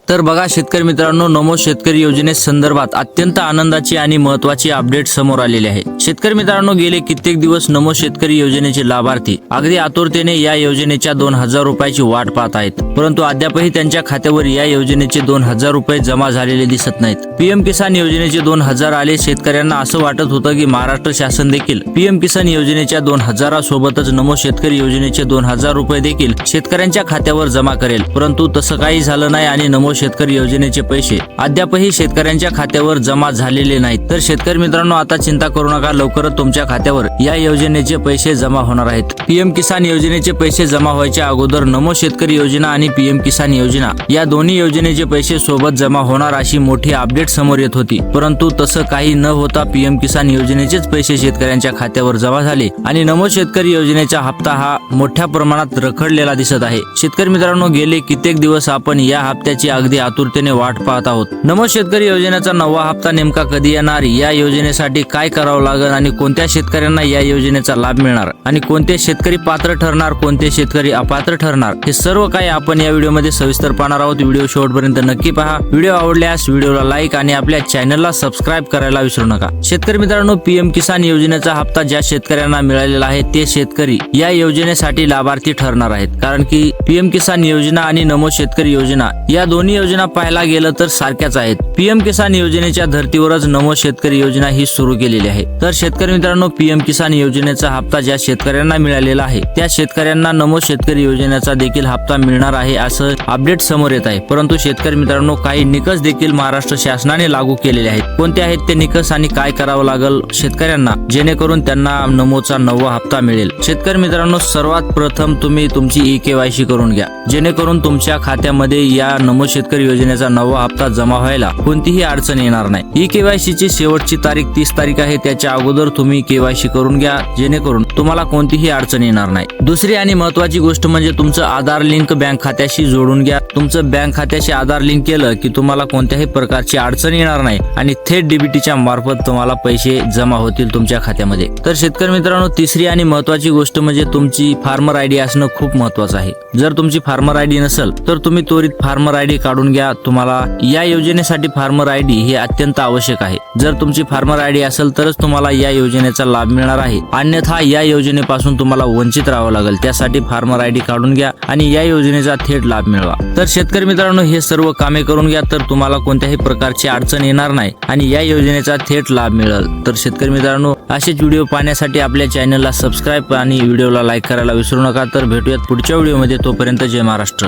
तर बघा शेतकरी मित्रांनो, नमो शेतकरी योजनेसंदर्भात अत्यंत आनंदाची आणि महत्त्वाची अपडेट समोर आलेली आहे। शेतकरी मित्रांनो, गेले कित्येक दिवस नमो शेतकरी योजनेचे लाभार्थी अगदी आतुरतेने या योजनेच्या 2000 रुपयाची वाट पाहत आहेत, परंतु अद्यापही त्यांच्या खात्यावर या योजनेचे 2000 रुपये जमा झालेले दिसत नाहीत। पीएम किसान योजनेचे 2000 आले। शेतकऱ्यांना असं वाटत होतं की महाराष्ट्र शासन देखील पीएम किसान योजनेच्या 2000 सोबतच नमो शेतकरी योजनेचे 2000 रुपये देखील शेतकऱ्यांच्या खात्यावर जमा करेल, परंतु तसं काही झालं नाही आणि नमो शेतकरी योजनेचे पैसे अद्यापही शेतकऱ्यांच्या खात्यावर जमा झालेले नाहीत। तर शेतकरी मित्रांनो, आता चिंता करू नका, लवकरच तुमच्या खात्यावर या योजनेचे पैसे जमा होणार आहेत। पीएम किसान योजनेचे पैसे जमा व्हायच्या अगोदर नमो शेतकरी योजना आणि पीएम किसान योजना या दोन्ही योजनेचे पैसे सोबत जमा होणार अशी मोठी अपडेट समोर येत होती, परंतु तसं काही न होता पीएम किसान योजनेचेच पैसे शेतकऱ्यांच्या खात्यावर जमा झाले आणि नमो शेतकरी योजनेचा हप्ता हा मोठ्या प्रमाणात रखडलेला दिसत आहे। शेतकरी मित्रांनो, गेले कित्येक दिवस आपण या हप्त्याची अगदी आतुरतेने वाट पाहत आहोत। नमो शेतकरी योजनेचा 9वा हप्ता नेमका कधी येणार, या योजनेसाठी काय करावं लागेल आणि कोणत्या शेतकऱ्यांना या योजनेचा लाभ मिळणार आणि कोणते शेतकरी पात्र ठरणार, कोणते शेतकरी अपात्र ठरणार, हे सर्व काही आपण या व्हिडिओमध्ये सविस्तर पाहणार आहोत। व्हिडिओ शेवटपर्यंत नक्की पहा। व्हिडिओ आवडल्यास व्हिडिओला लाईक आणि आपल्या चॅनलला सबस्क्राईब करायला विसरू नका। शेतकरी मित्रांनो, पीएम किसान योजनेचा हप्ता ज्या शेतकऱ्यांना मिळालेला आहे ते शेतकरी या योजनेसाठी लाभार्थी ठरणार आहेत, कारण की पीएम किसान योजना आणि नमो शेतकरी योजना या दोन्ही योजना पाहायला गेलं तर सारख्याच आहेत। पीएम किसान योजनेच्या धर्तीवरच नमो शेतकरी योजना ही सुरू केलेली आहे। तर शेतकरी मित्रांनो, पीएम किसान योजनेचा हप्ता ज्या शेतकऱ्यांना मिळालेला आहे त्या शेतकऱ्यांना नमो शेतकरी योजनेचा देखील हप्ता मिळणार आहे असं अपडेट समोर येत आहे। परंतु शेतकरी मित्रांनो, काही निकष देखील महाराष्ट्र शासनाने लागू केलेले आहेत। कोणते आहेत ते निकष आणि काय करावं लागेल शेतकऱ्यांना जेणेकरून त्यांना नमोचा 9वा हप्ता मिळेल? शेतकरी मित्रांनो, सर्वात प्रथम तुम्ही तुमची ई-केवायसी करून घ्या, जेणेकरून तुमच्या खात्यामध्ये या नमो शेतकरी योजनेचा 9वा हप्ता जमा व्हायला कोणतीही अडचण येणार नाही। ई-केवायसी ची शेवटची तारीख 30 तारीख आहे, त्याच्या अगोदर तुम्ही केवायसी करून घ्या, जेणेकरून तुम्हाला कोणतीही अडचण येणार नाही। दुसरी आणि महत्त्वाची गोष्ट म्हणजे तुमचं आधार लिंक बँक खात्याशी जोडून घ्या। तुमचं बँक खात्याशी आधार लिंक केलं की तुम्हाला कोणत्याही प्रकारची अडचण येणार नाही आणि थेट डीबीटीच्या मार्फत तुम्हाला पैसे जमा होतील तुमच्या खात्यामध्ये। तर शेतकरी मित्रांनो, तिसरी आणि महत्त्वाची गोष्ट म्हणजे तुमची फार्मर आयडी असणं खूप महत्त्वाचं आहे। जर तुमची फार्मर आयडी नसेल तर तुम्ही त्वरित फार्मर आयडी काढून घ्या। तुम्हाला या योजनेसाठी फार्मर आयडी हे अत्यंत आवश्यक आहे। जर तुमची फार्मर आयडी असेल तरच तुम्हाला या योजनेचा लाभ मिळणार आहे, अन्यथा या योजनेपासून तुम्हाला वंचित राहावं लागेल। त्यासाठी फार्मर आयडी काढून घ्या आणि या योजनेचा थेट लाभ मिळवा। तर शेतकरी मित्रांनो, हे सर्व कामे करून घ्या, तर तुम्हाला कोणत्याही प्रकारची अडचण येणार नाही आणि या योजनेचा थेट लाभ मिळेल। तर शेतकरी मित्रांनो, असेच व्हिडिओ पाहण्यासाठी आपल्या चॅनलला सबस्क्राईब आणि व्हिडिओला लाईक करायला विसरू नका। तर भेटूयात पुढच्या व्हिडिओमध्ये, तोपर्यंत जय महाराष्ट्र।